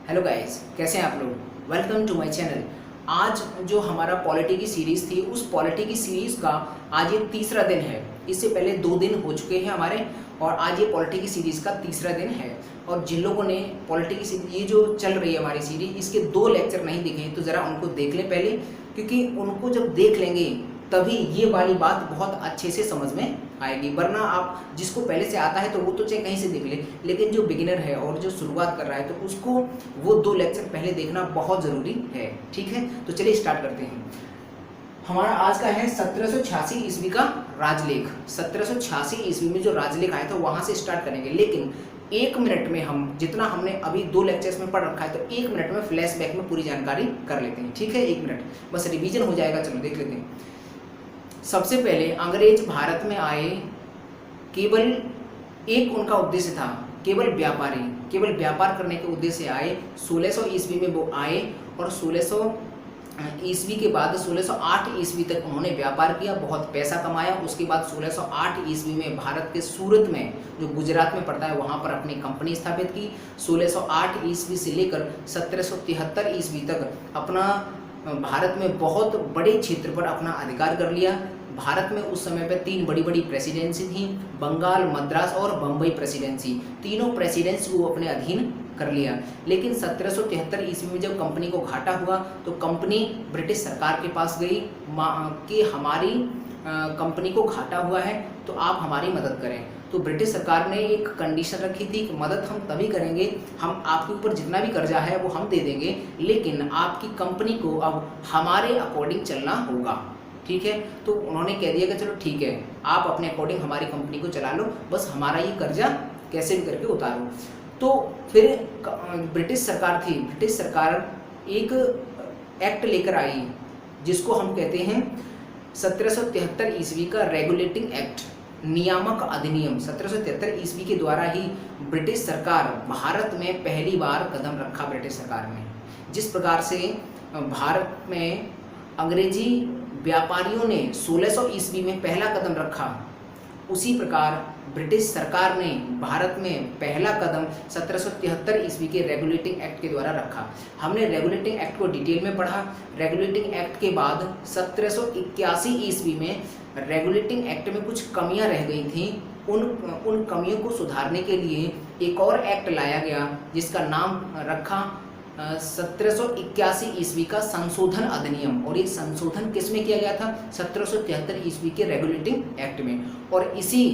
Hello guys, कैसे हैं आप लोग। Welcome to my channel. आज जो हमारा पॉलिटी की सीरीज़ थी, उस पॉलिटी की सीरीज़ का आज ये तीसरा दिन है। इससे पहले 2 दिन हो चुके हैं हमारे, और आज ये पॉलिटी की सीरीज़ का तीसरा दिन है। और जिन लोगों ने पॉलिटी की सीरीज, ये जो चल रही है हमारी सीरीज, इसके 2 लेक्चर नहीं दिखे तो ज़रा उनको देख लें पहले, क्योंकि उनको जब देख लेंगे तभी ये वाली बात बहुत अच्छे से समझ में आएगी। वरना आप जिसको पहले से आता है तो वो तो चाहे कहीं से देख ले, लेकिन जो बिगिनर है और जो शुरुआत कर रहा है तो उसको वो 2 लेक्चर पहले देखना बहुत ज़रूरी है। ठीक है, तो चलिए स्टार्ट करते हैं। हमारा आज का है 1786 ईस्वी का राजलेख। 1786 ईस्वी में जो राजलेख आया था वहाँ से स्टार्ट करेंगे, लेकिन 1 मिनट में हम जितना हमने अभी 2 लेक्चर्स में पढ़ रखा है तो 1 मिनट में फ्लैशबैक में पूरी जानकारी कर लेते हैं। ठीक है, 1 मिनट बस रिवीजन हो जाएगा। चलो देख लेते हैं। सबसे पहले अंग्रेज भारत में आए, केवल एक उनका उद्देश्य था, केवल व्यापार करने के उद्देश्य से आए। 1600 ईस्वी में वो आए और 1600 ईस्वी के बाद 1608 ईस्वी तक उन्होंने व्यापार किया, बहुत पैसा कमाया। उसके बाद 1608 ईस्वी में भारत के सूरत में, जो गुजरात में पड़ता है, वहाँ पर अपनी कंपनी स्थापित की। 1608 ईस्वी से लेकर 1773 ईस्वी तक अपना भारत में बहुत बड़े क्षेत्र पर अपना अधिकार कर लिया। भारत में उस समय पर 3 बड़ी बड़ी प्रेसिडेंसी थी, बंगाल, मद्रास और बम्बई प्रेसिडेंसी। तीनों प्रेसिडेंसी को अपने अधीन कर लिया। लेकिन 1773 ईस्वी में जब कंपनी को घाटा हुआ तो कंपनी ब्रिटिश सरकार के पास गई कि हमारी कंपनी को घाटा हुआ है तो आप हमारी मदद करें। तो ब्रिटिश सरकार ने एक कंडीशन रखी थी कि मदद हम तभी करेंगे, हम आपके ऊपर जितना भी कर्जा है वो हम दे देंगे, लेकिन आपकी कंपनी को अब हमारे अकॉर्डिंग चलना होगा। ठीक है, तो उन्होंने कह दिया कि चलो ठीक है, आप अपने अकॉर्डिंग हमारी कंपनी को चला लो, बस हमारा ये कर्जा कैसे भी करके उतारो। तो फिर ब्रिटिश सरकार एक एक्ट लेकर आई जिसको हम कहते हैं 1773 ईस्वी का रेगुलेटिंग एक्ट, नियामक अधिनियम। 1773 ईस्वी के द्वारा ही ब्रिटिश सरकार भारत में पहली बार कदम रखा। ब्रिटिश सरकार ने जिस प्रकार से भारत में अंग्रेजी व्यापारियों ने 1600 ईस्वी में पहला कदम रखा, उसी प्रकार ब्रिटिश सरकार ने भारत में पहला कदम 1773 ईस्वी के रेगुलेटिंग एक्ट के द्वारा रखा। हमने रेगुलेटिंग एक्ट को डिटेल में पढ़ा। रेगुलेटिंग एक्ट के बाद 1781 ईस्वी में रेगुलेटिंग एक्ट में कुछ कमियां रह गई थीं। उन कमियों को सुधारने के लिए एक और एक्ट लाया गया जिसका नाम रखा 1781 ईस्वी का संशोधन अधिनियम। और ये संशोधन किस में किया गया था? 1773 ईस्वी के रेगुलेटिंग एक्ट में। और इसी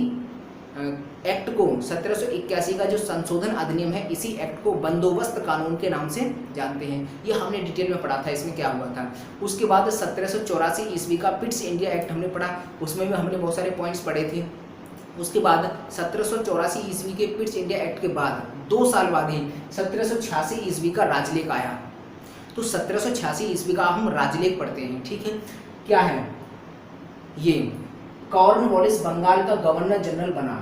एक्ट को 1781 का जो संशोधन अधिनियम है, इसी एक्ट को बंदोबस्त कानून के नाम से जानते हैं। ये हमने डिटेल में पढ़ा था, इसमें क्या हुआ था। उसके बाद 1784 ईस्वी का पिट्स इंडिया एक्ट हमने पढ़ा, उसमें भी हमने बहुत सारे पॉइंट्स पढ़े थे। उसके बाद 1784 ईस्वी के पिट्स इंडिया एक्ट के बाद 2 साल बाद ही 1786 ईस्वी का राजलेख आया। तो 1786 ईस्वी का हम राजलेख पढ़ते हैं। ठीक है, क्या है ये? कॉर्नवालिस बंगाल का गवर्नर जनरल बना।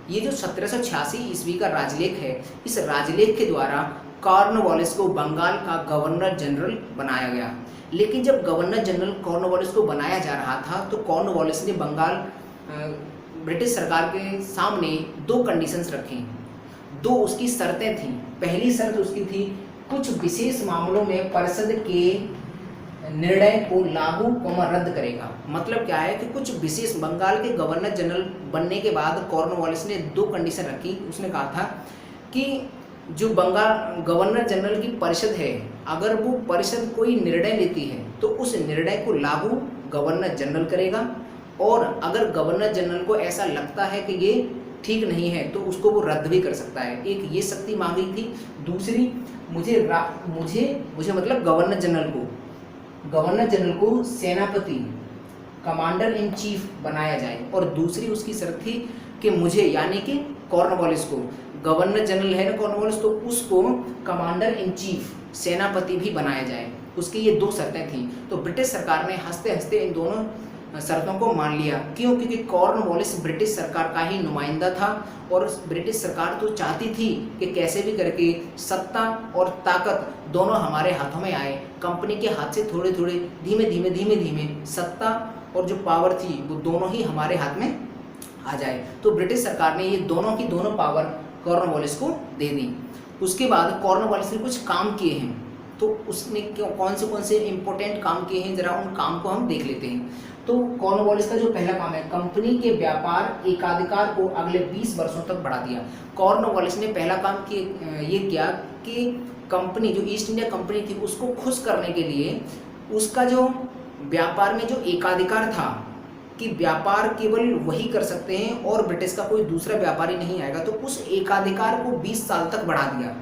ये जो 1786 ईस्वी का राजलेख है, इस राजलेख के द्वारा कॉर्नवालिस को बंगाल का गवर्नर जनरल बनाया गया। लेकिन जब गवर्नर जनरल कॉर्नवालिस को बनाया जा रहा था तो कॉर्नवालिस ने ब्रिटिश सरकार के सामने 2 कंडीशंस रखी, 2 उसकी शर्तें थीं। पहली शर्त उसकी थी, कुछ विशेष मामलों में परिषद के निर्णय को लागू रद्द करेगा। मतलब क्या है कि कुछ विशेष, बंगाल के गवर्नर जनरल बनने के बाद कॉर्नवालिस ने 2 कंडीशन रखी। उसने कहा था कि जो बंगाल गवर्नर जनरल की परिषद है, अगर वो परिषद कोई निर्णय लेती है तो उस निर्णय को लागू गवर्नर जनरल करेगा, और अगर गवर्नर जनरल को ऐसा लगता है कि ये ठीक नहीं है तो उसको वो रद्द भी कर सकता है। एक ये शक्ति मांगी थी। दूसरी, मुझे मतलब गवर्नर जनरल को सेनापति, कमांडर इन चीफ बनाया जाए। और दूसरी उसकी शर्त थी कि मुझे, यानी कि कॉर्नवालिस को, गवर्नर जनरल है ना कॉर्नवालिस, तो उसको कमांडर इन चीफ, सेनापति भी बनाया जाए। उसकी ये 2 शर्तें थीं। तो ब्रिटिश सरकार ने हंसते हंसते इन दोनों शर्तों को मान लिया। क्यों? क्योंकि कॉर्नवालिस ब्रिटिश सरकार का ही नुमाइंदा था, और ब्रिटिश सरकार तो चाहती थी कि कैसे भी करके सत्ता और ताकत दोनों हमारे हाथों में आए। कंपनी के हाथ से थोड़े थोड़े धीमे धीमे सत्ता और जो पावर थी वो दोनों ही हमारे हाथ में आ जाए। तो ब्रिटिश सरकार ने ये दोनों की दोनों पावर कॉर्नवालिस को दे दी। उसके बाद कॉर्नवालिस ने कुछ काम किए हैं, तो उसने कौन से इंपॉर्टेंट काम किए हैं, जरा उन काम को हम देख लेते हैं। तो कॉर्नवालिस का जो पहला काम है, कंपनी के व्यापार एकाधिकार को अगले 20 वर्षों तक बढ़ा दिया। कॉर्नवालिस ने पहला काम ये किया कि कंपनी जो ईस्ट इंडिया कंपनी थी उसको खुश करने के लिए उसका जो व्यापार में जो एकाधिकार था कि व्यापार केवल वही कर सकते हैं और ब्रिटिश का कोई दूसरा व्यापारी नहीं आएगा, तो उस एकाधिकार को 20 साल तक बढ़ा दिया।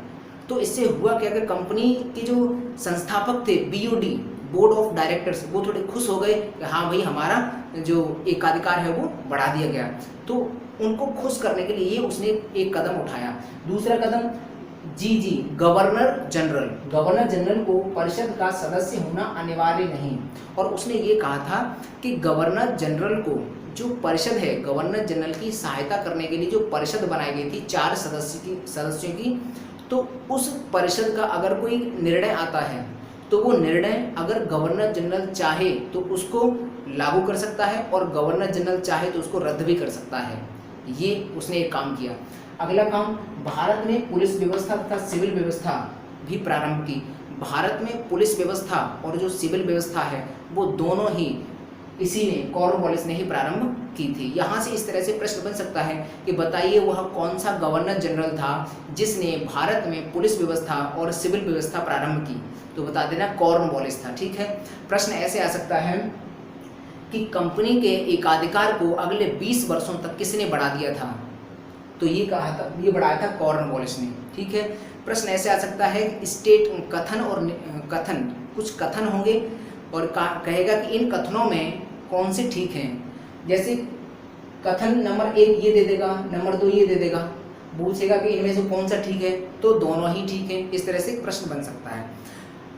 तो इससे हुआ क्या कि कंपनी के जो संस्थापक थे, बीओडी बोर्ड ऑफ डायरेक्टर्स, वो थोड़े खुश हो गए कि हाँ भाई हमारा जो एकाधिकार है वो बढ़ा दिया गया। तो उनको खुश करने के लिए उसने एक कदम उठाया। दूसरा कदम जी गवर्नर जनरल को परिषद का सदस्य होना अनिवार्य नहीं, और उसने ये कहा था कि गवर्नर जनरल को जो परिषद है, गवर्नर जनरल की सहायता करने के लिए जो परिषद बनाई गई थी 4 सदस्यों की, तो उस परिषद का अगर कोई निर्णय आता है तो वो निर्णय अगर गवर्नर जनरल चाहे तो उसको लागू कर सकता है और गवर्नर जनरल चाहे तो उसको रद्द भी कर सकता है। ये उसने एक काम किया। अगला काम, भारत में पुलिस व्यवस्था तथा सिविल व्यवस्था भी प्रारंभ की। भारत में पुलिस व्यवस्था और जो सिविल व्यवस्था है वो दोनों ही इसी ने, कॉर्नवालिस ने ही प्रारंभ की थी। यहाँ से इस तरह से प्रश्न बन सकता है कि बताइए वह कौन सा गवर्नर जनरल था जिसने भारत में पुलिस व्यवस्था और सिविल व्यवस्था प्रारंभ की, तो बता देना कॉर्नवालिस था। ठीक है, प्रश्न ऐसे आ सकता है कि कंपनी के एकाधिकार को अगले 20 वर्षों तक किसने बढ़ा दिया था, तो ये कहा था, ये बढ़ाया था कॉर्नवालिस ने। ठीक है, प्रश्न ऐसे आ सकता है स्टेट कथन और कथन, कुछ कथन होंगे और कहेगा कि इन कथनों में कौन से ठीक हैं। जैसे कथन नंबर 1 ये दे देगा, नंबर 2 ये दे देगा, पूछेगा कि इनमें से कौन सा ठीक है, तो दोनों ही ठीक है। इस तरह से प्रश्न बन सकता है।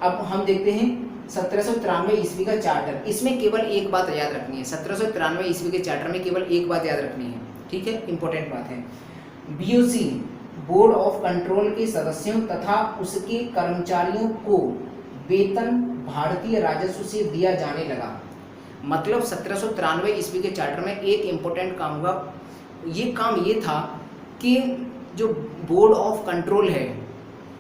अब हम देखते हैं 1793 ईस्वी का चार्टर। इसमें केवल एक बात याद रखनी है, 1793 ईस्वी के चार्टर में केवल एक बात याद रखनी है। ठीक है, इंपॉर्टेंट बात है। बीओसी बोर्ड ऑफ कंट्रोल के सदस्यों तथा उसके कर्मचारियों को वेतन भारतीय राजस्व से दिया जाने लगा। मतलब 1793 ईस्वी के चार्टर में एक इम्पोर्टेंट काम हुआ। ये काम ये था कि जो बोर्ड ऑफ कंट्रोल है,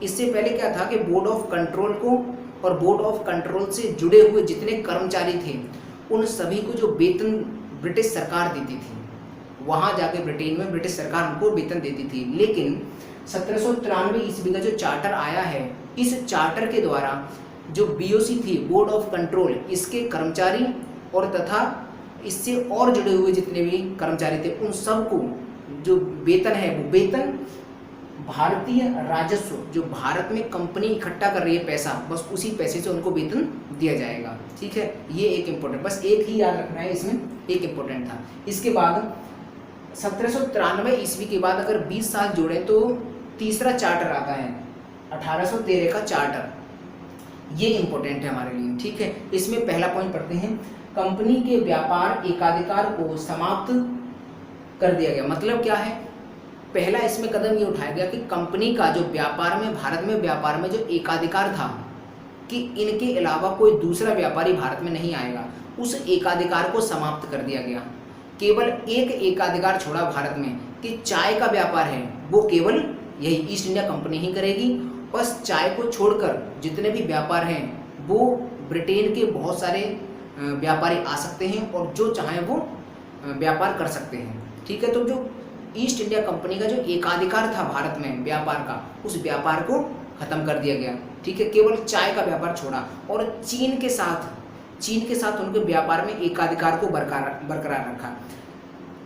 इससे पहले क्या था कि बोर्ड ऑफ कंट्रोल को और बोर्ड ऑफ कंट्रोल से जुड़े हुए जितने कर्मचारी थे उन सभी को जो वेतन ब्रिटिश सरकार देती थी, वहाँ जाके ब्रिटेन में ब्रिटिश सरकार उनको वेतन देती थी। लेकिन 1793 ईस्वी का जो चार्टर आया है, इस चार्टर के द्वारा जो बीओसी थी, बोर्ड ऑफ कंट्रोल, इसके कर्मचारी और तथा इससे और जुड़े हुए जितने भी कर्मचारी थे उन सबको जो वेतन है वो वेतन भारतीय राजस्व, जो भारत में कंपनी इकट्ठा कर रही है पैसा, बस उसी पैसे से उनको वेतन दिया जाएगा। ठीक है, ये एक इम्पोर्टेंट, बस एक ही याद रखना है, इसमें एक इम्पोर्टेंट था। इसके बाद 1793 ईस्वी के बाद अगर 20 साल जोड़े तो तीसरा चार्टर आता है 1813 का चार्टर। ये इम्पोर्टेंट है हमारे लिए। ठीक है, इसमें पहला पॉइंट पढ़ते हैं, कंपनी के व्यापार एकाधिकार को समाप्त कर दिया गया। मतलब क्या है, पहला इसमें कदम ये उठाया गया कि कंपनी का जो व्यापार में, भारत में व्यापार में जो एकाधिकार था कि इनके अलावा कोई दूसरा व्यापारी भारत में नहीं आएगा, उस एकाधिकार को समाप्त कर दिया गया। केवल एक एकाधिकार छोड़ा भारत में कि चाय का व्यापार है वो केवल यही ईस्ट इंडिया कंपनी ही करेगी। बस चाय को छोड़कर जितने भी व्यापार हैं वो ब्रिटेन के बहुत सारे व्यापारी आ सकते हैं और जो चाहें वो व्यापार कर सकते हैं। ठीक है, तो जो ईस्ट इंडिया कंपनी का जो एकाधिकार था भारत में व्यापार का, उस व्यापार को खत्म कर दिया गया। ठीक है, केवल चाय का व्यापार छोड़ा और चीन के साथ उनके व्यापार में एकाधिकार को बरकरार रखा।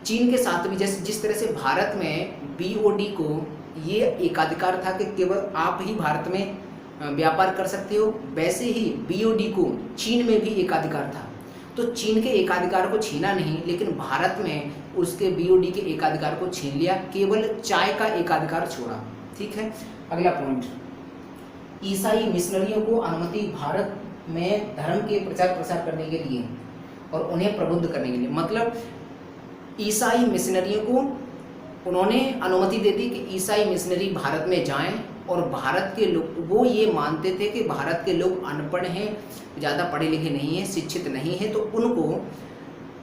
चीन के साथ भी जैसे जिस तरह से भारत में बीओडी को ये एकाधिकार था कि केवल आप ही भारत में व्यापार कर सकते हो, वैसे ही बीओडी को चीन में भी एकाधिकार था। तो चीन के एकाधिकार को छीना नहीं, लेकिन भारत में उसके बीओडी के एकाधिकार को छीन लिया, केवल चाय का एकाधिकार छोड़ा। ठीक है, अगला पॉइंट, ईसाई मिशनरियों को अनुमति भारत में धर्म के प्रचार प्रसार करने के लिए और उन्हें प्रबुद्ध करने के लिए। मतलब ईसाई मिशनरियों को उन्होंने अनुमति दे दी कि ईसाई मिशनरी भारत में जाएं और भारत के लोग, वो ये मानते थे कि भारत के लोग अनपढ़ हैं, ज़्यादा पढ़े लिखे नहीं हैं, शिक्षित नहीं हैं, तो उनको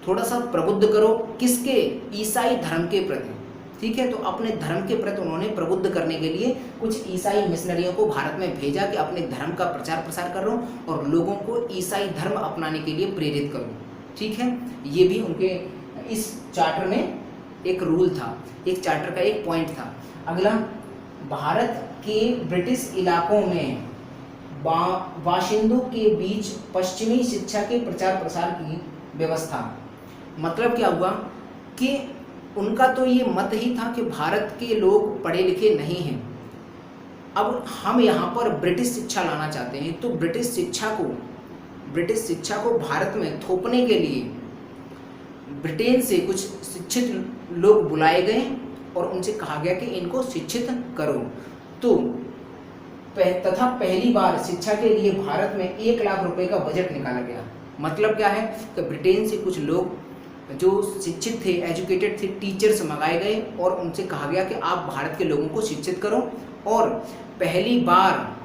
थोड़ा सा प्रबुद्ध करो, किसके, ईसाई धर्म के प्रति। ठीक है। तो अपने धर्म के प्रति उन्होंने प्रबुद्ध करने के लिए कुछ ईसाई मिशनरियों को भारत में भेजा कि अपने धर्म का प्रचार प्रसार करो और लोगों को ईसाई धर्म अपनाने के लिए प्रेरित करो, ठीक है। ये भी उनके इस चार्टर में एक रूल था, एक चार्टर का एक पॉइंट था। अगला, भारत के ब्रिटिश इलाकों में बाशिंदों के बीच पश्चिमी शिक्षा के प्रचार प्रसार की व्यवस्था। मतलब क्या हुआ कि उनका तो ये मत ही था कि भारत के लोग पढ़े लिखे नहीं हैं, अब हम यहाँ पर ब्रिटिश शिक्षा लाना चाहते हैं। तो ब्रिटिश शिक्षा को भारत में थोपने के लिए ब्रिटेन से कुछ शिक्षित लोग बुलाए गए और उनसे कहा गया कि इनको शिक्षित करो। तो तथा पहली बार शिक्षा के लिए भारत में 1 लाख रुपए का बजट निकाला गया। मतलब क्या है कि ब्रिटेन से कुछ लोग जो शिक्षित थे, एजुकेटेड थे, टीचर्स मंगाए गए और उनसे कहा गया कि आप भारत के लोगों को शिक्षित करो। और पहली बार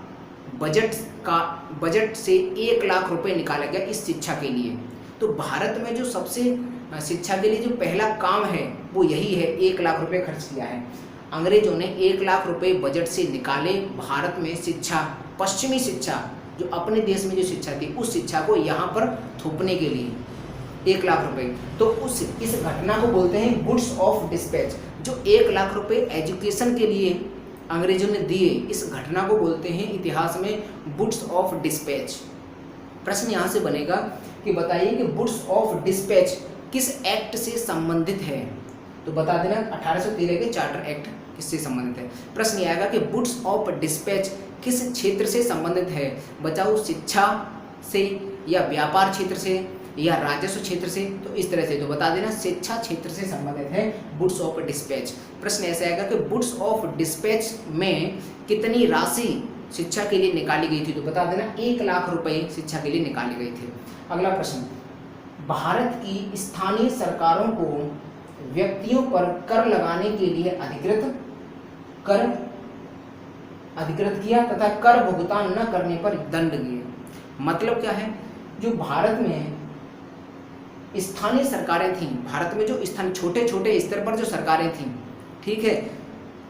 बजट से 1 लाख रुपए निकाला गया इस शिक्षा के लिए। तो भारत में जो सबसे शिक्षा के लिए जो पहला काम है वो यही है, 1 लाख रुपए खर्च किया है। अंग्रेजों ने 1 लाख रुपए बजट से निकाले भारत में शिक्षा, पश्चिमी शिक्षा, जो अपने देश में जो शिक्षा थी उस शिक्षा को यहाँ पर थोपने के लिए 1 लाख रुपए। तो इस घटना को बोलते हैं गुड्स ऑफ डिस्पैच। जो 1 लाख रुपए एजुकेशन के लिए अंग्रेजों ने दिए, इस घटना को बोलते हैं इतिहास में गुड्स ऑफ डिस्पैच। प्रश्न यहाँ से बनेगा कि बताइए कि गुड्स ऑफ डिस्पैच किस एक्ट से संबंधित है। तो बता देना 1813 के चार्टर एक्ट किससे संबंधित है। प्रश्न ये आएगा कि गुड्स ऑफ डिस्पैच किस क्षेत्र से संबंधित है। बचाओ शिक्षा से या व्यापार क्षेत्र से या राजस्व क्षेत्र से, तो इस तरह से तो बता देना शिक्षा क्षेत्र से संबंधित है गुड्स ऑफ डिस्पैच। प्रश्न ऐसा आएगा कि गुड्स ऑफ डिस्पैच में कितनी राशि शिक्षा के लिए निकाली गई थी। तो बता देना 1 लाख रुपए शिक्षा के लिए निकाले गए थे। अगला प्रश्न, भारत की स्थानीय सरकारों को व्यक्तियों पर कर लगाने के लिए अधिकृत किया तथा कर भुगतान न करने पर दंड दिए। मतलब क्या है, जो भारत में स्थानीय सरकारें थीं, भारत में जो छोटे छोटे स्तर पर जो सरकारें थीं, ठीक है,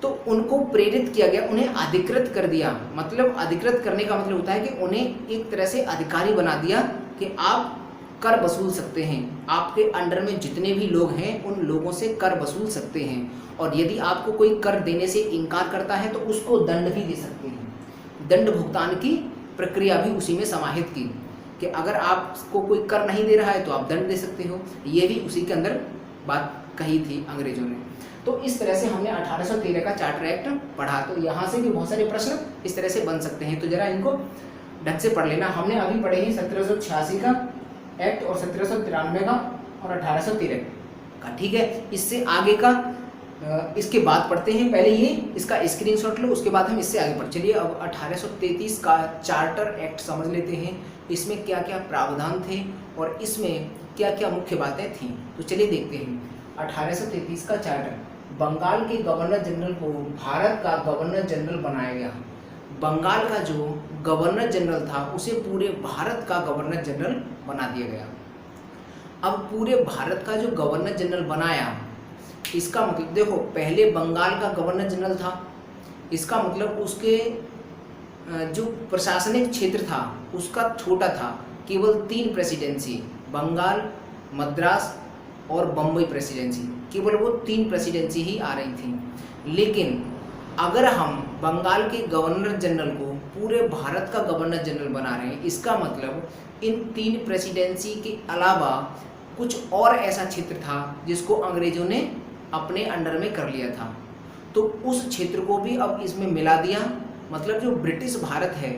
तो उनको प्रेरित किया गया, उन्हें अधिकृत कर दिया। मतलब अधिकृत करने का मतलब होता है कि उन्हें एक तरह से अधिकारी बना दिया कि आप कर वसूल सकते हैं, आपके अंडर में जितने भी लोग हैं उन लोगों से कर वसूल सकते हैं, और यदि आपको कोई कर देने से इनकार करता है तो उसको दंड भी दे सकते हैं। दंड भुगतान की प्रक्रिया भी उसी में समाहित की कि अगर आपको कोई कर नहीं दे रहा है तो आप दंड दे सकते हो, ये भी उसी के अंदर बात कही थी अंग्रेजों ने। तो इस तरह से हमने 1813 का चार्टर एक्ट पढ़ा। तो यहाँ से भी बहुत सारे प्रश्न इस तरह से बन सकते हैं, तो जरा इनको ढंग से पढ़ लेना। हमने अभी पढ़े हैं 1786 का एक्ट और 1793 का और 1813 का, ठीक है। इससे आगे का इसके बाद पढ़ते हैं, पहले ये इसका स्क्रीनशॉट लो, उसके बाद हम इससे आगे बढ़। चलिए अब 1833 का चार्टर एक्ट समझ लेते हैं, इसमें क्या क्या प्रावधान थे और इसमें क्या क्या मुख्य बातें थीं। तो चलिए देखते हैं 1833 का चार्टर। बंगाल के गवर्नर जनरल को भारत का गवर्नर जनरल बनाया गया। बंगाल का जो गवर्नर जनरल था उसे पूरे भारत का गवर्नर जनरल बना दिया गया। अब पूरे भारत का जो गवर्नर जनरल बनाया, इसका मतलब देखो, पहले बंगाल का गवर्नर जनरल था, इसका मतलब उसके जो प्रशासनिक क्षेत्र था उसका छोटा था, केवल 3 प्रेसिडेंसी, बंगाल, मद्रास और बम्बई प्रेसिडेंसी, केवल वो 3 प्रेसिडेंसी ही आ रही थी। लेकिन अगर हम बंगाल के गवर्नर जनरल को पूरे भारत का गवर्नर जनरल बना रहे हैं, इसका मतलब इन 3 प्रेसिडेंसी के अलावा कुछ और ऐसा क्षेत्र था जिसको अंग्रेजों ने अपने अंडर में कर लिया था, तो उस क्षेत्र को भी अब इसमें मिला दिया। मतलब जो ब्रिटिश भारत है,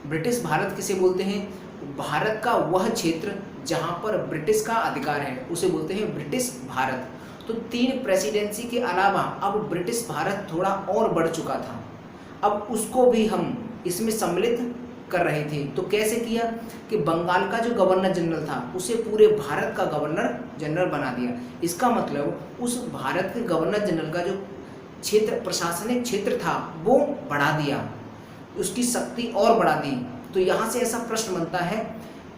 ब्रिटिश भारत किसे बोलते हैं, भारत का वह क्षेत्र जहाँ पर ब्रिटिश का अधिकार है उसे बोलते हैं ब्रिटिश भारत। तो 3 प्रेसिडेंसी के अलावा अब ब्रिटिश भारत थोड़ा और बढ़ चुका था, अब उसको भी हम इसमें सम्मिलित कर रहे थे। तो कैसे किया कि बंगाल का जो गवर्नर जनरल था उसे पूरे भारत का गवर्नर जनरल बना दिया। इसका मतलब उस भारत के गवर्नर जनरल का जो क्षेत्र, प्रशासनिक क्षेत्र था, वो बढ़ा दिया, उसकी शक्ति और बढ़ा दी। तो यहाँ से ऐसा प्रश्न बनता है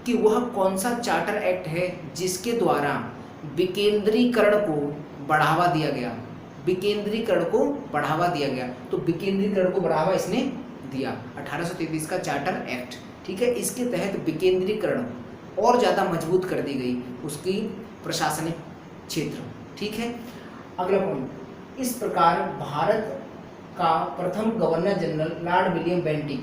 कि वह कौन सा चार्टर एक्ट है जिसके द्वारा विकेंद्रीकरण को बढ़ावा दिया गया। विकेंद्रीकरण को बढ़ावा दिया गया। तो विकेंद्रीकरण को बढ़ावा इसने दिया, 1833 का चार्टर एक्ट, ठीक है। इसके तहत विकेंद्रीकरण और ज़्यादा मजबूत कर दी गई उसकी प्रशासनिक क्षेत्र, ठीक है। अगला पॉइंट, इस प्रकार भारत का प्रथम governor general Lord William Bentinck,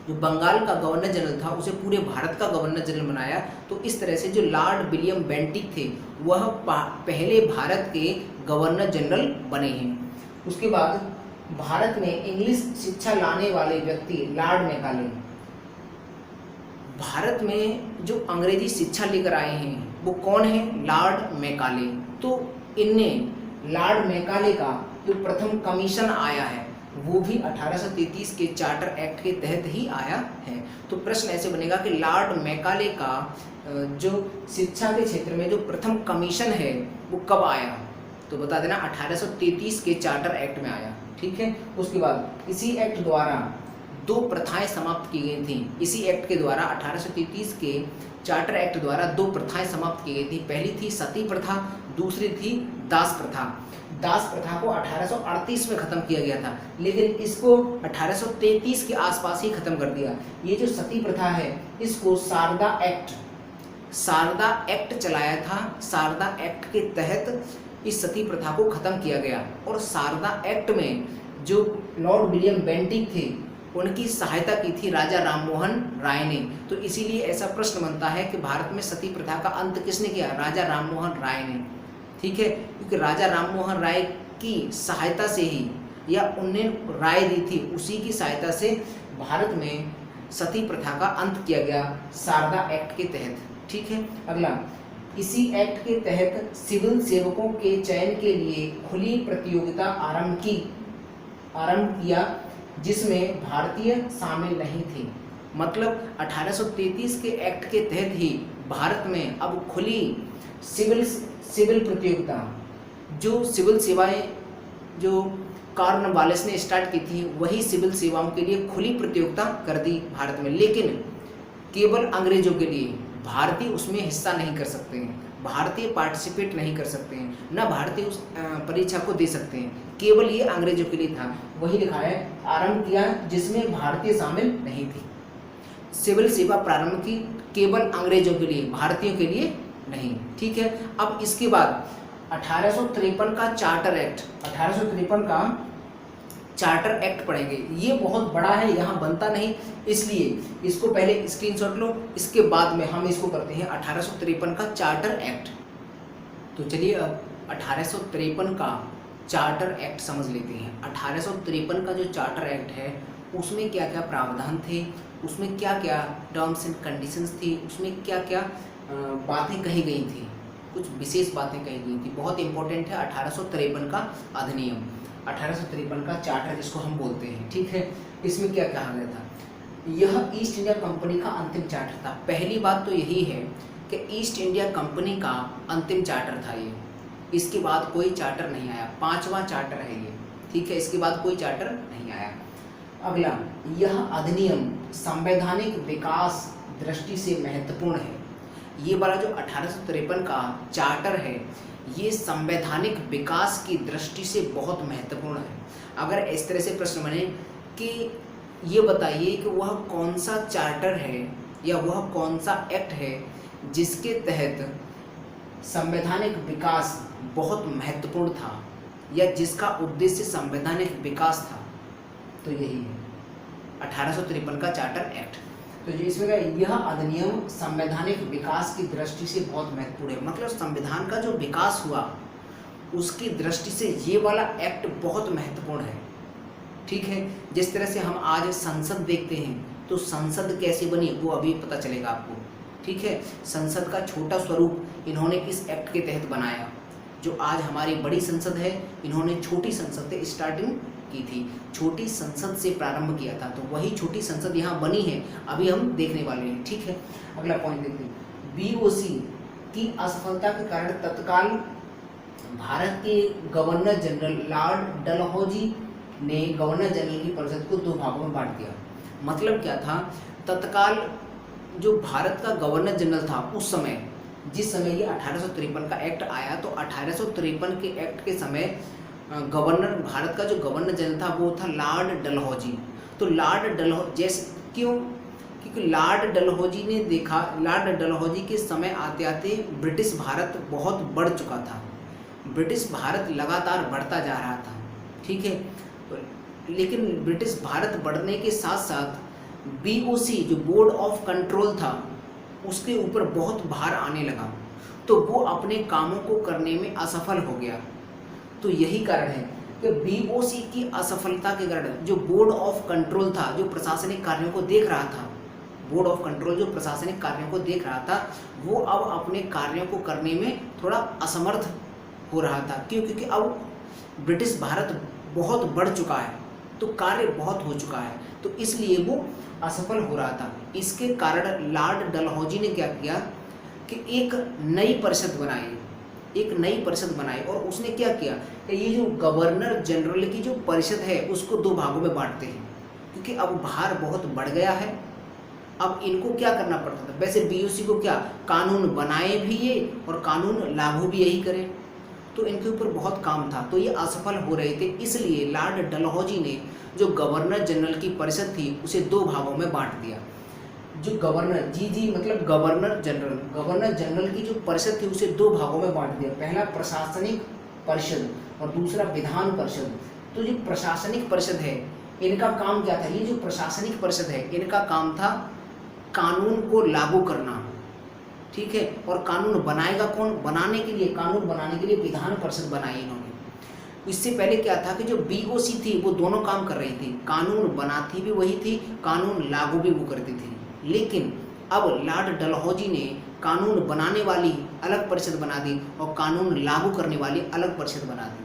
जो बंगाल का गवर्नर जनरल था उसे पूरे भारत का गवर्नर जनरल बनाया। तो इस तरह से जो लॉर्ड विलियम बेंटिक थे वह पहले भारत के गवर्नर जनरल बने हैं। उसके बाद भारत में इंग्लिश शिक्षा लाने वाले व्यक्ति लॉर्ड मैकाले, भारत में जो अंग्रेजी शिक्षा लेकर आए हैं वो कौन है? Lord Macaulay. तो इनने लॉर्ड मैकाले का जो प्रथम कमीशन आया है वो भी 1833 के चार्टर एक्ट के तहत ही आया है। तो प्रश्न ऐसे बनेगा कि लॉर्ड मैकाले का जो शिक्षा के क्षेत्र में जो प्रथम कमीशन है वो कब आया? तो बता देना 1833 के चार्टर एक्ट में आया, ठीक है। उसके बाद इसी एक्ट द्वारा दो प्रथाएं समाप्त की गई थी। इसी एक्ट के द्वारा 1833 के चार्टर एक्ट द्वारा दो प्रथाएं समाप्त की गई थी। पहली थी सती प्रथा, दूसरी थी दास प्रथा। दास प्रथा को 1838 में ख़त्म किया गया था, लेकिन इसको 1833 के आसपास ही ख़त्म कर दिया। ये जो सती प्रथा है इसको शारदा एक्ट चलाया था। शारदा एक्ट के तहत इस सती प्रथा को ख़त्म किया गया और शारदा एक्ट में जो लॉर्ड विलियम बेंटिक थे उनकी सहायता की थी राजा राममोहन राय ने। तो इसीलिए ऐसा प्रश्न बनता है कि भारत में सती प्रथा का अंत किसने किया? राजा राममोहन राय ने, ठीक है। क्योंकि राजा राममोहन राय की सहायता से ही, या उन्हें राय दी थी उसी की सहायता से भारत में सती प्रथा का अंत किया गया शारदा एक्ट के तहत, ठीक है। अगला, इसी एक्ट के तहत सिविल सेवकों के चयन के लिए खुली प्रतियोगिता आरंभ किया जिसमें भारतीय शामिल नहीं थे। मतलब 1833 के एक्ट के तहत ही भारत में अब खुली सिविल प्रतियोगिता, जो सिविल सेवाएं जो कॉर्नवालिस ने स्टार्ट की थी वही सिविल सेवाओं के लिए खुली प्रतियोगिता कर दी भारत में, लेकिन केवल अंग्रेजों के लिए। भारतीय उसमें हिस्सा नहीं कर सकते हैं, भारतीय पार्टिसिपेट नहीं कर सकते हैं, न भारतीय उस परीक्षा को दे सकते हैं, केवल ये अंग्रेजों के लिए था। वही लिखा है, आरंभ किया जिसमें भारतीय शामिल नहीं थी। सिविल सेवा प्रारंभ की केवल अंग्रेजों के लिए, भारतीयों के लिए नहीं, ठीक है। अब इसके बाद 1853 का चार्टर एक्ट, 1853 का चार्टर एक्ट पढ़ेंगे। ये बहुत बड़ा है, यहाँ बनता नहीं, इसलिए इसको पहले स्क्रीनशॉट लो, इसके बाद में हम इसको करते हैं 1853 का चार्टर एक्ट। तो चलिए अब 1853 का चार्टर एक्ट समझ लेते हैं। 1853 का जो चार्टर एक्ट है उसमें क्या क्या प्रावधान थे, उसमें क्या क्या टर्म्स एंड कंडीशंस थी, उसमें क्या क्या बातें कही गई थी, कुछ विशेष बातें कही गई थी। बहुत इंपॉर्टेंट है 1853 का अधिनियम, 1853 का चार्टर जिसको हम बोलते हैं, ठीक है। इसमें क्या कहा गया था? यह ईस्ट इंडिया कंपनी का अंतिम चार्टर था। पहली बात तो यही है कि ईस्ट इंडिया कंपनी का अंतिम चार्टर था ये, इसके बाद कोई चार्टर नहीं आया, 5वां चार्टर है ये, ठीक है। इसके बाद कोई चार्टर नहीं आया। अगला, यह अधिनियम संवैधानिक विकास दृष्टि से महत्वपूर्ण है। ये वाला जो 1853 का चार्टर है ये संवैधानिक विकास की दृष्टि से बहुत महत्वपूर्ण है। अगर इस तरह से प्रश्न बने कि ये बताइए कि वह कौन सा चार्टर है या वह कौन सा एक्ट है जिसके तहत संवैधानिक विकास बहुत महत्वपूर्ण था या जिसका उद्देश्य संवैधानिक विकास था, तो यही है 1853 का चार्टर एक्ट। तो जो इसमें का यह अधिनियम संवैधानिक विकास की दृष्टि से बहुत महत्वपूर्ण है, मतलब संविधान का जो विकास हुआ उसकी दृष्टि से ये वाला एक्ट बहुत महत्वपूर्ण है, ठीक है। जिस तरह से हम आज संसद देखते हैं तो संसद कैसे बनी वो अभी पता चलेगा आपको, ठीक है। संसद का छोटा स्वरूप इन्होंने इस एक्ट के तहत बनाया। जो आज हमारी बड़ी संसद है इन्होंने छोटी संसद से स्टार्टिंग की थी, छोटी संसद से प्रारंभ किया था, तो वही छोटी संसद यहाँ बनी है, अभी हम देखने वाले हैं, ठीक है। अगला पॉइंट देखते हैं। बीओसी की असफलता के कारण तत्काल भारत के गवर्नर जनरल लॉर्ड डलहौजी ने गवर्नर जनरल की परिषद को 2 भागों में बांट दिया। मतलब क्या था? तत्काल जो भारत का गवर्नर जनरल था उस समय, जिस समय ये 1853 का एक्ट आया, तो 1853 के एक्ट के समय गवर्नर, भारत का जो गवर्नर जनरल था वो था लॉर्ड डलहौजी। तो लॉर्ड डलहौजी जैसे क्यों, क्योंकि लॉर्ड डलहौजी ने देखा, लॉर्ड डलहौजी के समय आते आते ब्रिटिश भारत बहुत बढ़ चुका था, ब्रिटिश भारत लगातार बढ़ता जा रहा था, ठीक है। लेकिन ब्रिटिश भारत बढ़ने के साथ साथ BOC जो बोर्ड ऑफ कंट्रोल था उसके ऊपर बहुत भार आने लगा, तो वो अपने कामों को करने में असफल हो गया। तो यही कारण है कि BOC की असफलता के कारण जो बोर्ड ऑफ कंट्रोल था, जो प्रशासनिक कार्यों को देख रहा था, बोर्ड ऑफ कंट्रोल जो प्रशासनिक कार्यों को देख रहा था, वो अब अपने कार्यों को करने में थोड़ा असमर्थ हो रहा था। क्यों? क्योंकि अब ब्रिटिश भारत बहुत बढ़ चुका है, तो कार्य बहुत हो चुका है, तो इसलिए वो असफल हो रहा था। इसके कारण लॉर्ड डलहौजी ने क्या किया कि एक नई परिषद बनाई, और उसने क्या किया कि ये जो गवर्नर जनरल की जो परिषद है उसको 2 भागों में बांटते हैं, क्योंकि अब भार बहुत बढ़ गया है। अब इनको क्या करना पड़ता था, वैसे BOC को क्या कानून बनाए भी ये और कानून लागू भी यही करे, तो इनके ऊपर बहुत काम था, तो ये असफल हो रहे थे। इसलिए लॉर्ड डलहौजी ने जो गवर्नर जनरल की परिषद थी उसे 2 भागों में बांट दिया। जो गवर्नर मतलब गवर्नर जनरल की जो परिषद थी उसे 2 भागों में बांट दिया, पहला प्रशासनिक परिषद और दूसरा विधान परिषद। तो जो प्रशासनिक परिषद है इनका काम क्या था, ये जो प्रशासनिक परिषद है इनका काम था कानून को लागू करना, ठीक है। और कानून बनाएगा कौन, बनाने के लिए, कानून बनाने के लिए विधान परिषद बनाई इन्होंने। इससे पहले क्या था कि जो BOC थी वो दोनों काम कर रही थी, कानून बनाती भी वही थी, कानून लागू भी वो करती थी। लेकिन अब लॉर्ड डलहौजी ने कानून बनाने वाली अलग परिषद बना दी और कानून लागू करने वाली अलग परिषद बना दी।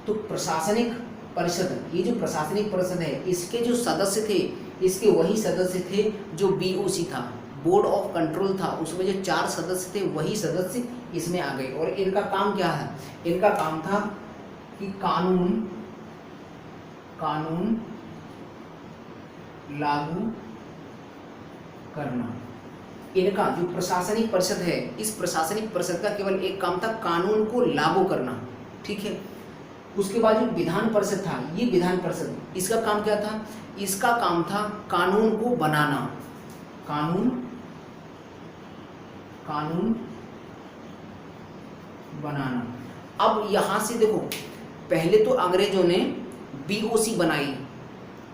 तो प्रशासनिक परिषद, ये जो प्रशासनिक परिषद है इसके जो सदस्य थे, इसके वही सदस्य थे जो BOC था, बोर्ड ऑफ कंट्रोल था, उसमें जो 4 सदस्य थे वही सदस्य इसमें आ गए। और इनका काम क्या है, इनका काम था कि कानून लागू करना। इनका जो प्रशासनिक परिषद है, इस प्रशासनिक परिषद का केवल एक काम था कानून को लागू करना, ठीक है। उसके बाद जो विधान परिषद था, ये विधान परिषद, इसका काम क्या था, इसका काम था कानून को बनाना, कानून बनाना। अब यहाँ से देखो, पहले तो अंग्रेजों ने BOC बनाई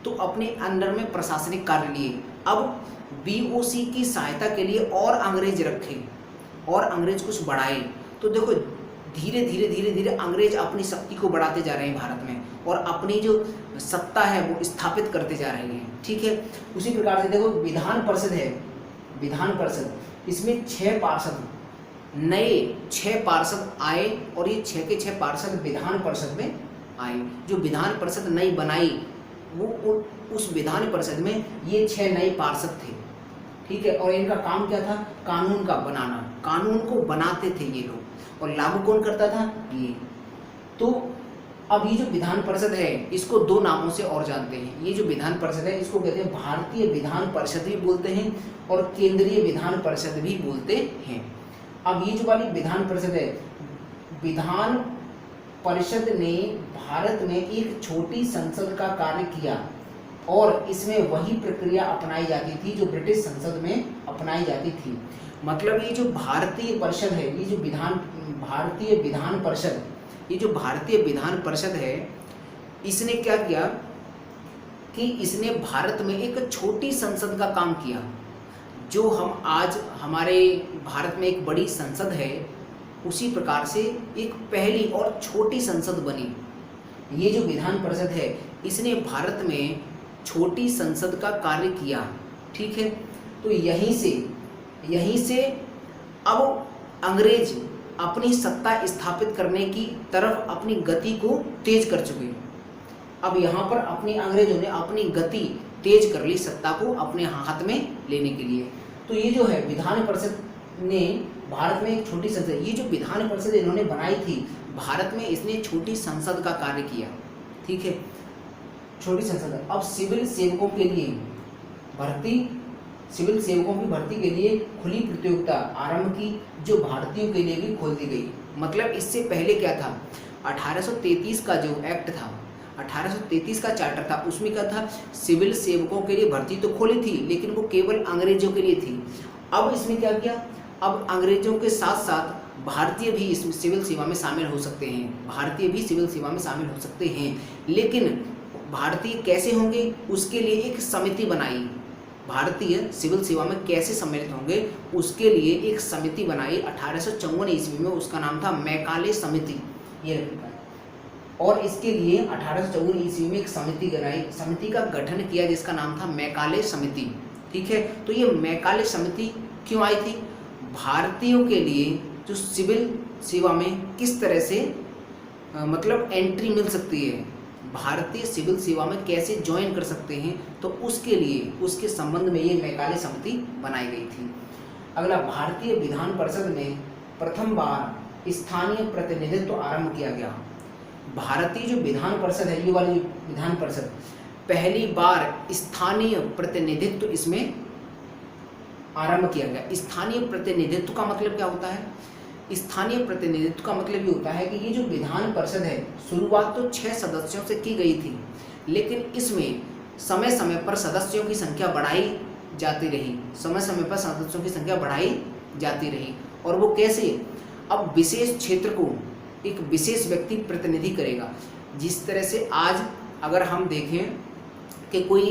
तो अपने अंडर में प्रशासनिक कार्य लिए, अब BOC की सहायता के लिए और अंग्रेज रखे और अंग्रेज कुछ बढ़ाए। तो देखो धीरे धीरे अंग्रेज अपनी शक्ति को बढ़ाते जा रहे हैं भारत में और अपनी जो सत्ता है वो स्थापित करते जा रहे हैं, ठीक है। उसी प्रकार से देखो विधान परिषद है, विधान परिषद, इसमें 6 पार्षद, नए 6 पार्षद आए और ये 6 के 6 पार्षद विधान परिषद में आए। जो विधान परिषद नई बनाई वो उस विधान परिषद में ये 6 नए पार्षद थे, ठीक है। और इनका काम क्या था, कानून का बनाना, कानून को बनाते थे ये लोग, और लागू कौन करता था, ये। तो अब ये जो विधान परिषद है इसको 2 नामों से और जानते हैं। ये जो विधान परिषद है इसको कहते हैं भारतीय विधान परिषद भी बोलते हैं और केंद्रीय विधान परिषद भी बोलते हैं। अब ये जो वाली विधान परिषद है, विधान परिषद ने भारत में एक छोटी संसद का कार्य किया और इसमें वही प्रक्रिया अपनाई जाती थी जो ब्रिटिश संसद में अपनाई जाती थी। मतलब ये जो भारतीय परिषद है, ये जो भारतीय विधान परिषद, ये जो भारतीय विधान परिषद है, इसने क्या किया कि इसने भारत में एक छोटी संसद का काम किया। जो हम आज हमारे भारत में एक बड़ी संसद है, उसी प्रकार से एक पहली और छोटी संसद बनी। ये जो विधान परिषद है इसने भारत में छोटी संसद का कार्य किया, ठीक है। तो यहीं से अब अंग्रेज अपनी सत्ता स्थापित करने की तरफ अपनी गति को तेज कर चुके। अब यहाँ पर अंग्रेजों ने अपनी गति तेज कर ली सत्ता को अपने हाथ में लेने के लिए। तो ये जो है विधान परिषद ने भारत में एक छोटी संसद, ये जो विधान परिषद इन्होंने बनाई थी भारत में, इसने छोटी संसद का कार्य किया, ठीक है, छोटी संसद। अब सिविल सेवकों की भर्ती के लिए खुली प्रतियोगिता आरंभ की, जो भारतीयों के लिए भी खोल दी गई। मतलब इससे पहले क्या था, 1833 का जो एक्ट था, 1833 का चार्टर था, उसमें क्या था, सिविल सेवकों के लिए भर्ती तो खोली थी लेकिन वो केवल अंग्रेजों के लिए थी। अब इसमें क्या किया, अब अंग्रेजों के साथ साथ भारतीय भी इसमें सिविल सेवा में शामिल हो सकते हैं, भारतीय भी सिविल सेवा में शामिल हो सकते हैं। लेकिन भारतीय कैसे होंगे, उसके लिए एक समिति बनाई, भारतीय सिविल सेवा में कैसे सम्मिलित होंगे उसके लिए एक समिति बनाई 1854 ईस्वी में, उसका नाम था मैकाले समिति। ये रखा है। और इसके लिए 1854 ईस्वी में एक समिति बनाई, समिति का गठन किया जिसका नाम था मैकाले समिति। ठीक है, तो ये मैकाले समिति क्यों आई थी, भारतीयों के लिए जो सिविल सेवा में किस तरह से मतलब एंट्री मिल सकती है, भारतीय सिविल सेवा में कैसे ज्वाइन कर सकते हैं, तो उसके लिए उसके संबंध में ये मैकाले समिति बनाई गई थी। अगला, भारतीय विधान परिषद में प्रथम बार स्थानीय प्रतिनिधित्व आरंभ किया गया। भारतीय जो विधान परिषद है, ये वाली विधान परिषद, पहली बार स्थानीय प्रतिनिधित्व इसमें आरंभ किया गया। स्थानीय प्रतिनिधित्व का मतलब क्या होता है, स्थानीय प्रतिनिधित्व का मतलब ये होता है कि ये जो विधान परिषद है, शुरुआत तो 6 सदस्यों से की गई थी, लेकिन इसमें समय समय पर सदस्यों की संख्या बढ़ाई जाती रही, समय समय पर सदस्यों की संख्या बढ़ाई जाती रही। और वो कैसे, अब विशेष क्षेत्र को एक विशेष व्यक्ति प्रतिनिधि करेगा। जिस तरह से आज अगर हम देखें कि कोई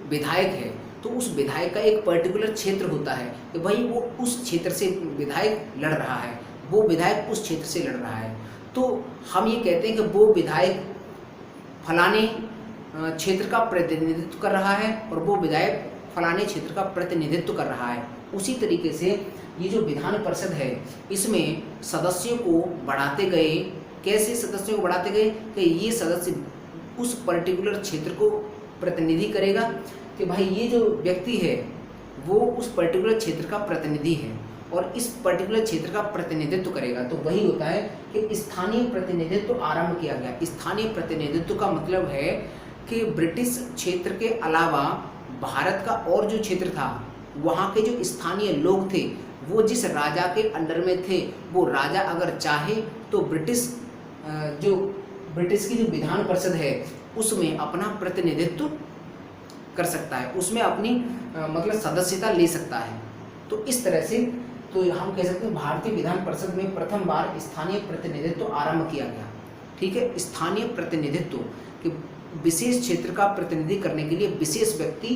विधायक है तो उस विधायक का एक पर्टिकुलर क्षेत्र होता है कि भाई वो उस क्षेत्र से विधायक लड़ रहा है, वो विधायक उस क्षेत्र से लड़ रहा है, तो हम ये कहते हैं कि वो विधायक फलाने क्षेत्र का प्रतिनिधित्व कर रहा है और वो विधायक फलाने क्षेत्र का प्रतिनिधित्व कर रहा है। उसी तरीके से ये जो विधान परिषद है, इसमें सदस्यों को बढ़ाते गए। कैसे सदस्यों को बढ़ाते गए कि ये सदस्य उस पर्टिकुलर क्षेत्र को प्रतिनिधि करेगा, कि भाई ये जो व्यक्ति है वो उस पर्टिकुलर क्षेत्र का प्रतिनिधि है और इस पर्टिकुलर क्षेत्र का प्रतिनिधित्व करेगा। तो वही होता है कि स्थानीय प्रतिनिधित्व आरंभ किया गया। स्थानीय प्रतिनिधित्व का मतलब है कि ब्रिटिश क्षेत्र के अलावा भारत का और जो क्षेत्र था, वहाँ के जो स्थानीय लोग थे वो जिस राजा के अंडर में थे, वो राजा अगर चाहे तो ब्रिटिश की जो विधान परिषद है उसमें अपना प्रतिनिधित्व कर सकता है, उसमें अपनी मतलब सदस्यता ले सकता है। तो इस तरह से तो हम कह सकते हैं भारतीय विधान परिषद में प्रथम बार स्थानीय प्रतिनिधित्व आरंभ किया गया। ठीक है, स्थानीय प्रतिनिधित्व कि विशेष क्षेत्र का प्रतिनिधि करने के लिए विशेष व्यक्ति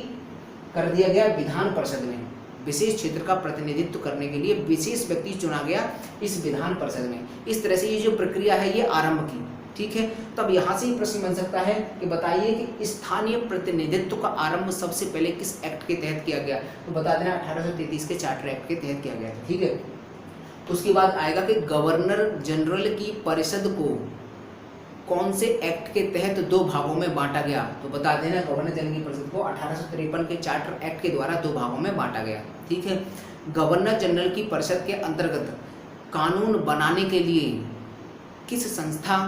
कर दिया गया विधान परिषद में, विशेष क्षेत्र का प्रतिनिधित्व करने के लिए विशेष व्यक्ति चुना गया इस विधान परिषद में। इस तरह से ये जो प्रक्रिया है ये आरंभ की। ठीक है, तब यहाँ से ही प्रश्न बन सकता है कि बताइए कि स्थानीय प्रतिनिधित्व का आरंभ सबसे पहले किस एक्ट के तहत किया गया, तो बता देना 1833 के चार्टर एक्ट के तहत किया गया। ठीक है, उसके बाद आएगा कि गवर्नर जनरल की परिषद को कौन से एक्ट के तहत 2 भागों में बांटा गया, तो बता देना गवर्नर जनरल की परिषद को 1853 के चार्टर एक्ट के द्वारा 2 भागों में बांटा गया। ठीक है, गवर्नर जनरल की परिषद के अंतर्गत कानून बनाने के लिए किस संस्था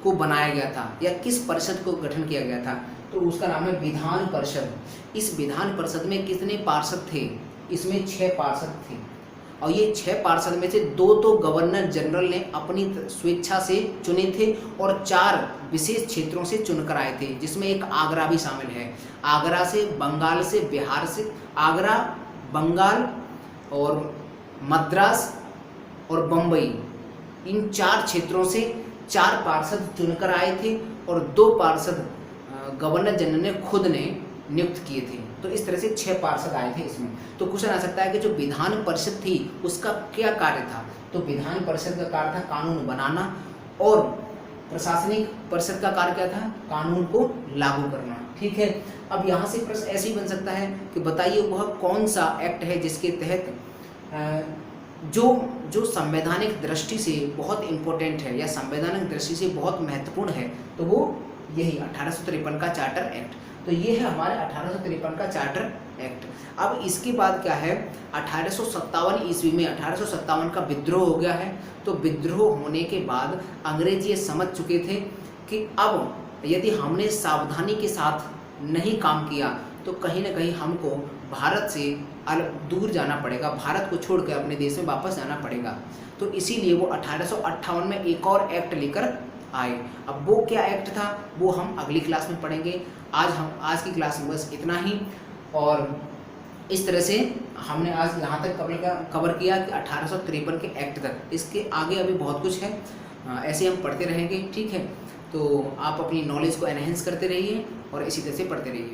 को बनाया गया था या किस परिषद को गठन किया गया था, तो उसका नाम है विधान परिषद। इस विधान परिषद में कितने पार्षद थे, इसमें 6 पार्षद थे और ये 6 पार्षद में से 2 तो गवर्नर जनरल ने अपनी स्वेच्छा से चुने थे और 4 विशेष क्षेत्रों से चुनकर आए थे, जिसमें एक आगरा भी शामिल है। आगरा से, बंगाल से, बिहार से, आगरा, बंगाल और मद्रास और बम्बई, इन 4 क्षेत्रों से 4 पार्षद चुनकर आए थे और 2 पार्षद गवर्नर जनरल ने खुद ने नियुक्त किए थे। तो इस तरह से 6 पार्षद आए थे इसमें। तो क्वेश्चन आ सकता है कि जो विधान परिषद थी उसका क्या कार्य था, तो विधान परिषद का कार्य था कानून बनाना और प्रशासनिक परिषद का कार्य क्या था, कानून को लागू करना। ठीक है, अब यहाँ से प्रश्न ऐसे ही बन सकता है कि बताइए वह कौन सा एक्ट है जिसके तहत जो संवैधानिक दृष्टि से बहुत इम्पोर्टेंट है या संवैधानिक दृष्टि से बहुत महत्वपूर्ण है, तो वो यही 1853 का चार्टर एक्ट। तो ये है हमारे 1853 का चार्टर एक्ट। अब इसके बाद क्या है, 1857 ईस्वी में 1857 का विद्रोह हो गया है। तो विद्रोह होने के बाद अंग्रेज ये समझ चुके थे कि अब यदि हमने सावधानी के साथ नहीं काम किया तो कहीं ना कहीं हमको भारत से दूर जाना पड़ेगा, भारत को छोड़ कर अपने देश में वापस जाना पड़ेगा। तो इसीलिए वो 1858 में एक और एक्ट लेकर आए। अब वो क्या एक्ट था वो हम अगली क्लास में पढ़ेंगे। आज की क्लास में बस इतना ही। और इस तरह से हमने आज यहाँ तक कवर किया कि 1853 के एक्ट तक। इसके आगे अभी बहुत कुछ है, ऐसे हम पढ़ते रहेंगे, ठीक है। तो आप अपनी नॉलेज को एनहेंस करते रहिए और इसी तरह से पढ़ते रहिए।